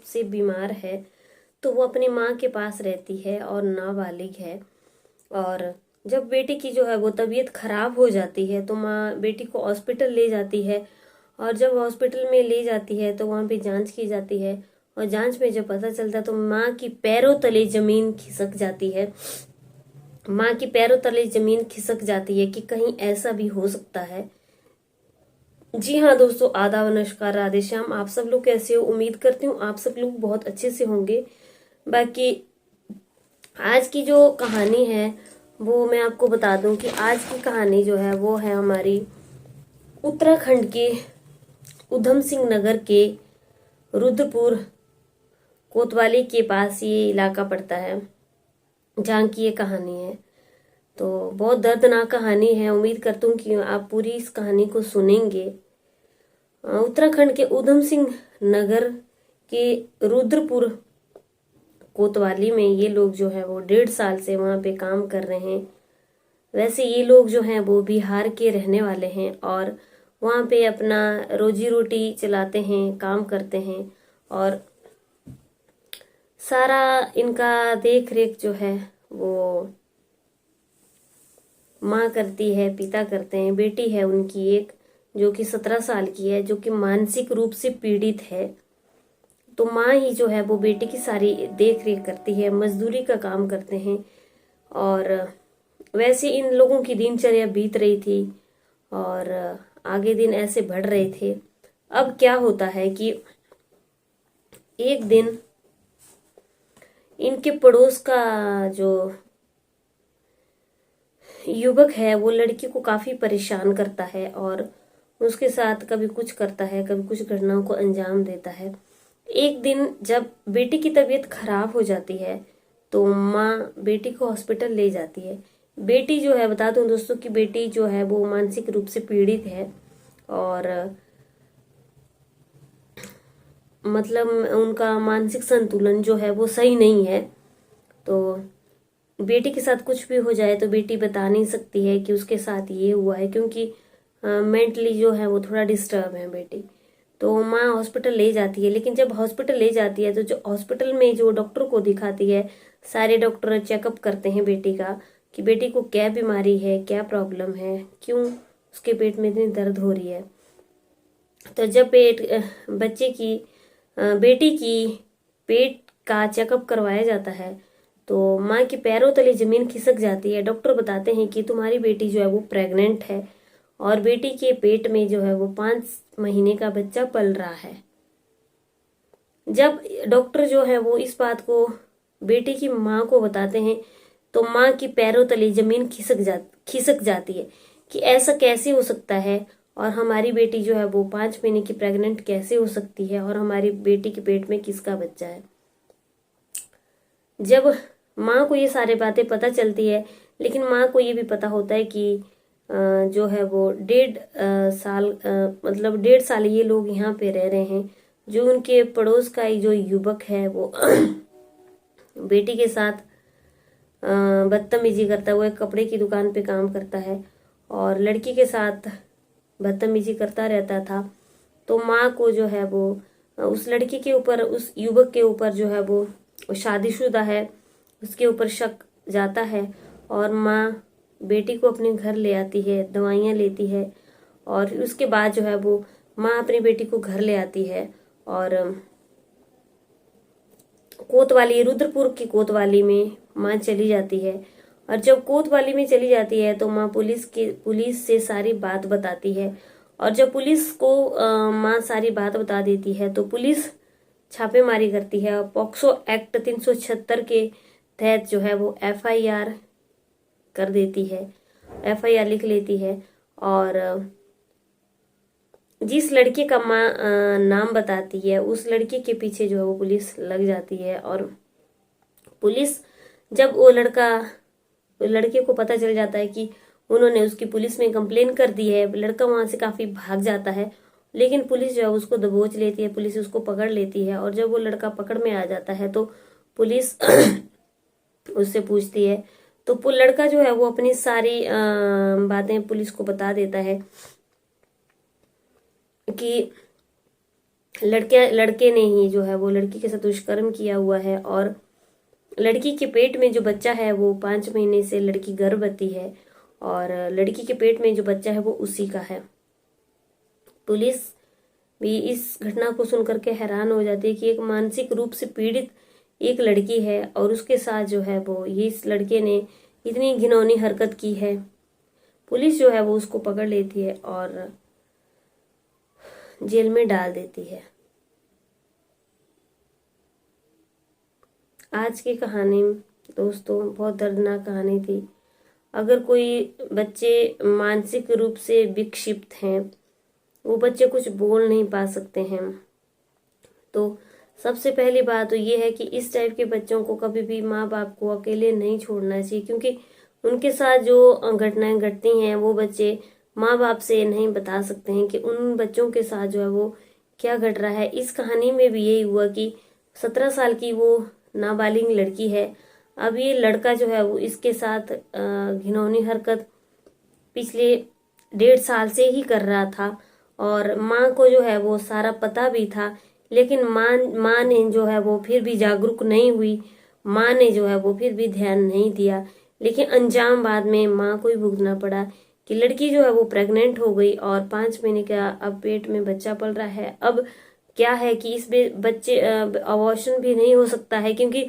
से बीमार है, तो वो अपनी माँ के पास रहती है और नाबालिग है। और जब बेटी की जो है वो तबीयत खराब हो जाती है तो माँ बेटी को हॉस्पिटल ले जाती है। और जब हॉस्पिटल में ले जाती है तो वहाँ पे जांच की जाती है, और जांच में जब पता चलता है तो माँ की पैरों तले जमीन खिसक जाती है। माँ की पैरों तले जमीन खिसक जाती है कि कहीं ऐसा भी हो सकता है। जी हाँ दोस्तों, आदाब, नमस्कार, राधे श्याम। आप सब लोग कैसे हो? उम्मीद करती हूँ आप सब लोग बहुत अच्छे से होंगे। बाकी आज की जो कहानी है वो मैं आपको बता दूं कि आज की कहानी जो है वो है हमारी उत्तराखंड के उधम सिंह नगर के रुद्रपुर कोतवाली के पास ये इलाका पड़ता है जहाँ की ये कहानी है। तो बहुत दर्दनाक कहानी है। उम्मीद करती हूँ कि आप पूरी इस कहानी को सुनेंगे। उत्तराखंड के उधम सिंह नगर के रुद्रपुर कोतवाली में ये लोग जो है वो 1.5 साल से वहाँ पे काम कर रहे हैं। वैसे ये लोग जो हैं वो बिहार के रहने वाले हैं और वहाँ पे अपना रोजी रोटी चलाते हैं, काम करते हैं। और सारा इनका देख रेख जो है वो माँ करती है, पिता करते हैं। बेटी है उनकी एक, जो कि 17 साल की है, जो कि मानसिक रूप से पीड़ित है। तो माँ ही जो है वो बेटी की सारी देख रेख करती है, मजदूरी का काम करते हैं। और वैसे इन लोगों की दिनचर्या बीत रही थी और आगे दिन ऐसे बढ़ रहे थे। अब क्या होता है कि एक दिन इनके पड़ोस का जो युवक है वो लड़की को काफी परेशान करता है और उसके साथ कभी कुछ करता है, कभी कुछ घटनाओं को अंजाम देता है। एक दिन जब बेटी की तबीयत खराब हो जाती है तो माँ बेटी को हॉस्पिटल ले जाती है। बेटी जो है, बता दूं दोस्तों कि बेटी जो है वो मानसिक रूप से पीड़ित है और मतलब उनका मानसिक संतुलन जो है वो सही नहीं है। तो बेटी के साथ कुछ भी हो जाए तो बेटी बता नहीं सकती है कि उसके साथ ये हुआ है, क्योंकि मेंटली जो है वो थोड़ा डिस्टर्ब है बेटी। तो माँ हॉस्पिटल ले जाती है, लेकिन जब हॉस्पिटल ले जाती है तो जो हॉस्पिटल में जो डॉक्टर को दिखाती है, सारे डॉक्टर चेकअप करते हैं बेटी का कि बेटी को क्या बीमारी है, क्या प्रॉब्लम है, क्यों उसके पेट में इतनी दर्द हो रही है। तो जब बच्चे की बेटी की पेट का चेकअप करवाया जाता है तो माँ के पैरों तले जमीन खिसक जाती है। डॉक्टर बताते हैं कि तुम्हारी बेटी जो है वो प्रेग्नेंट है और बेटी के पेट में जो है वो 5 महीने का बच्चा पल रहा है। जब डॉक्टर जो है वो इस बात को बेटी की माँ को बताते हैं तो माँ की पैरों तले जमीन खिसक जाती है कि ऐसा कैसे हो सकता है, और हमारी बेटी जो है वो 5 महीने की प्रेग्नेंट कैसे हो सकती है, और हमारी बेटी के पेट में किसका बच्चा है। जब माँ को ये सारी बातें पता चलती है, लेकिन माँ को ये भी पता होता है कि जो है वो 1.5 साल मतलब 1.5 साल ये लोग यहाँ पे रह रहे हैं। जो उनके पड़ोस का जो युवक है वो बेटी के साथ बदतमीजी करता है। वो एक कपड़े की दुकान पे काम करता है और लड़की के साथ बदतमीजी करता रहता था। तो माँ को जो है वो उस लड़की के ऊपर, उस युवक के ऊपर जो है वो शादीशुदा है, उसके ऊपर शक जाता है और माँ बेटी को अपने घर ले आती है, दवाइयाँ लेती है। और उसके बाद जो है वो माँ अपनी बेटी को घर ले आती है और कोतवाली, रुद्रपुर की कोतवाली में माँ चली जाती है। और जब कोतवाली में चली जाती है तो माँ पुलिस से सारी बात बताती है। और जब पुलिस को माँ सारी बात बता देती है तो पुलिस छापेमारी करती है और पॉक्सो एक्ट 376 के तहत जो है वो FIR कर देती है, FIR लिख लेती है। और जिस लड़के का माँ नाम बताती है उस लड़के के पीछे जो है वो पुलिस लग जाती है। और पुलिस, जब वो लड़के को पता चल जाता है कि उन्होंने उसकी पुलिस में कंप्लेन कर दी है, लड़का वहां से काफी भाग जाता है, लेकिन पुलिस जो है उसको दबोच लेती है, पुलिस उसको पकड़ लेती है। और जब वो लड़का पकड़ में आ जाता है तो पुलिस उससे पूछती है तो लड़का जो है वो अपनी सारी बातें पुलिस को बता देता है कि लड़के ने ही जो है वो लड़की के साथ दुष्कर्म किया हुआ है, और लड़की के पेट में जो बच्चा है वो 5 महीने से लड़की गर्भवती है, और लड़की के पेट में जो बच्चा है वो उसी का है। पुलिस भी इस घटना को सुनकर के हैरान हो जाती है कि एक मानसिक रूप से पीड़ित एक लड़की है और उसके साथ जो है वो ये इस लड़के ने इतनी घिनौनी हरकत की है। पुलिस जो है वो उसको पकड़ लेती है और जेल में डाल देती है। आज की कहानी दोस्तों बहुत दर्दनाक कहानी थी। अगर कोई बच्चे मानसिक रूप से विक्षिप्त हैं, वो बच्चे कुछ बोल नहीं पा सकते हैं, तो सबसे पहली बात तो ये है कि इस टाइप के बच्चों को कभी भी माँ बाप को अकेले नहीं छोड़ना चाहिए, क्योंकि उनके साथ जो घटनाएं घटती हैं वो बच्चे माँ बाप से नहीं बता सकते हैं कि उन बच्चों के साथ जो है वो क्या घट रहा है। इस कहानी में भी यही हुआ कि 17 साल की वो नाबालिग लड़की है, अब ये लड़का जो है वो इसके साथ घिनौनी हरकत पिछले 1.5 साल से ही कर रहा था, और माँ को जो है वो सारा पता भी था, लेकिन माँ ने जो है वो फिर भी जागरूक नहीं हुई, माँ ने जो है वो फिर भी ध्यान नहीं दिया, लेकिन अंजाम बाद में माँ को ही भुगतना पड़ा कि लड़की जो है वो प्रेग्नेंट हो गई और 5 महीने का अब पेट में बच्चा पल रहा है। अब क्या है कि इस बच्चे अबॉर्शन भी नहीं हो सकता है, क्योंकि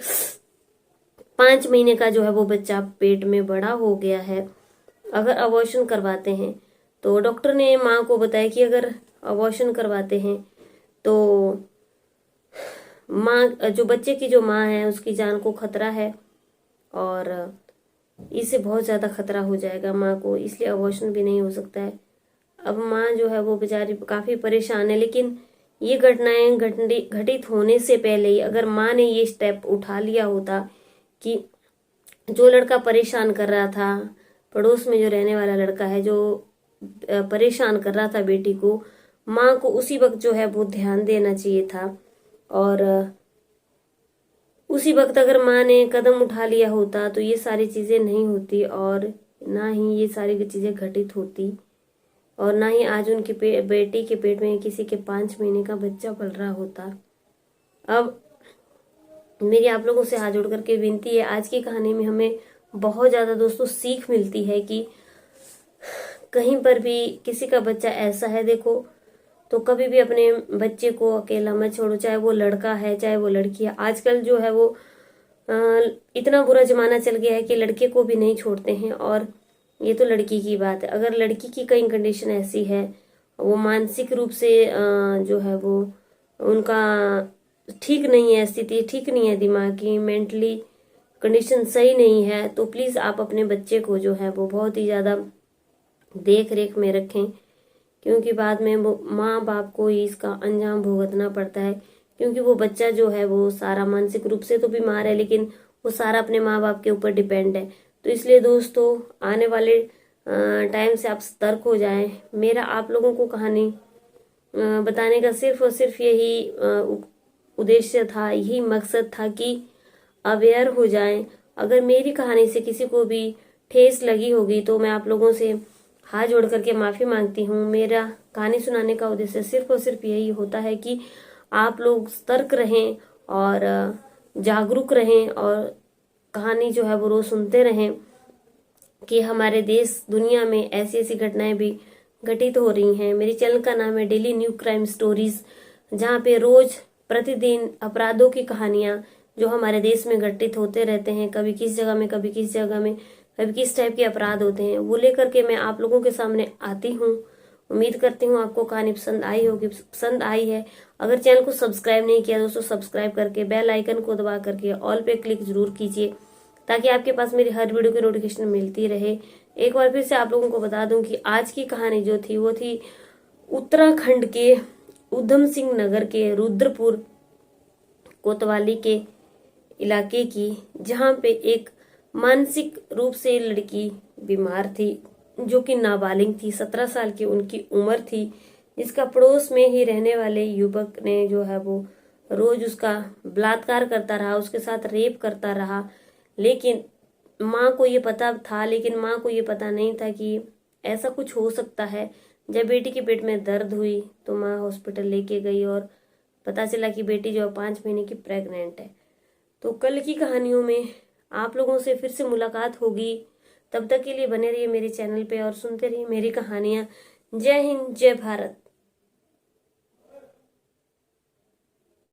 5 महीने का जो है वो बच्चा पेट में बड़ा हो गया है। अगर अबॉर्शन करवाते हैं तो डॉक्टर ने माँ को बताया कि अगर अबॉर्शन करवाते हैं तो माँ जो बच्चे की जो माँ है उसकी जान को खतरा है, और इससे बहुत ज़्यादा खतरा हो जाएगा माँ को, इसलिए अबॉर्शन भी नहीं हो सकता है। अब माँ जो है वो बेचारी काफ़ी परेशान है, लेकिन ये घटनाएं घटित होने से पहले ही अगर माँ ने ये स्टेप उठा लिया होता कि जो लड़का परेशान कर रहा था, पड़ोस में जो रहने वाला लड़का है जो परेशान कर रहा था बेटी को, माँ को उसी वक्त जो है वो ध्यान देना चाहिए था, और उसी वक्त अगर माँ ने कदम उठा लिया होता तो ये सारी चीज़ें नहीं होती, और ना ही ये सारी चीज़ें घटित होती, और ना ही आज उनकी बेटी के पेट में किसी के 5 महीने का बच्चा पल रहा होता। अब मेरी आप लोगों से हाथ जोड़ करके विनती है, आज की कहानी में हमें बहुत ज़्यादा दोस्तों सीख मिलती है कि कहीं पर भी किसी का बच्चा ऐसा है देखो, तो कभी भी अपने बच्चे को अकेला मत छोड़ो, चाहे वो लड़का है चाहे वो लड़की है। आजकल जो है वो इतना बुरा जमाना चल गया है कि लड़के को भी नहीं छोड़ते हैं, और ये तो लड़की की बात है। अगर लड़की की कई कंडीशन ऐसी है, वो मानसिक रूप से जो है वो उनका ठीक नहीं है, स्थिति ठीक नहीं है, दिमाग की मेंटली कंडीशन सही नहीं है, तो प्लीज़ आप अपने बच्चे को जो है वो बहुत ही ज़्यादा देख रेख में रखें, क्योंकि बाद में वो माँ बाप को ही इसका अंजाम भुगतना पड़ता है, क्योंकि वो बच्चा जो है वो सारा मानसिक रूप से तो बीमार है, लेकिन वो सारा अपने माँ बाप के ऊपर डिपेंड है। तो इसलिए दोस्तों आने वाले टाइम से आप सतर्क हो जाएं। मेरा आप लोगों को कहानी बताने का सिर्फ और सिर्फ यही उद्देश्य था, यही मकसद था कि अवेयर हो जाएं। अगर मेरी कहानी से किसी को भी ठेस लगी होगी तो मैं आप लोगों से हाथ जोड़ करके माफ़ी मांगती हूँ। मेरा कहानी सुनाने का उद्देश्य सिर्फ और सिर्फ यही होता है कि आप लोग सतर्क रहें और जागरूक रहें, और कहानी जो है वो रोज सुनते रहें कि हमारे देश दुनिया में ऐसी ऐसी घटनाएं भी घटित हो रही हैं। मेरे चैनल का नाम है डेली न्यू क्राइम स्टोरीज, जहाँ पे रोज प्रतिदिन अपराधों की कहानियां जो हमारे देश में घटित होते रहते हैं, कभी किस जगह में कभी किस जगह में कभी किस टाइप के अपराध होते हैं, वो लेकर के मैं आप लोगों के सामने आती हूँ। उम्मीद करती हूँ आपको कहानी पसंद आई होगी। पसंद आई है, अगर चैनल को सब्सक्राइब नहीं किया दोस्तों सब्सक्राइब करके बेल आइकन को दबा करके ऑल पे क्लिक जरूर कीजिए, ताकि आपके पास मेरी हर वीडियो की नोटिफिकेशन मिलती रहे। एक बार फिर से आप लोगों को बता दूं कि आज की कहानी जो थी वो थी उत्तराखंड के उधम सिंह नगर के रुद्रपुर कोतवाली के इलाके की, जहाँ पे एक मानसिक रूप से लड़की बीमार थी जो कि नाबालिग थी, 17 साल की उनकी उम्र थी, जिसका पड़ोस में ही रहने वाले युवक ने जो है वो रोज उसका बलात्कार करता रहा, उसके साथ रेप करता रहा। लेकिन माँ को ये पता था, लेकिन माँ को ये पता नहीं था कि ऐसा कुछ हो सकता है। जब बेटी के पेट में दर्द हुई तो माँ हॉस्पिटल लेके गई, और पता चला कि बेटी जो है 5 महीने की प्रेग्नेंट है। तो कल की कहानियों में आप लोगों से फिर से मुलाकात होगी। तब तक के लिए बने रहिए मेरे चैनल पे और सुनते रहिए मेरी कहानियाँ। जय हिंद, जय भारत।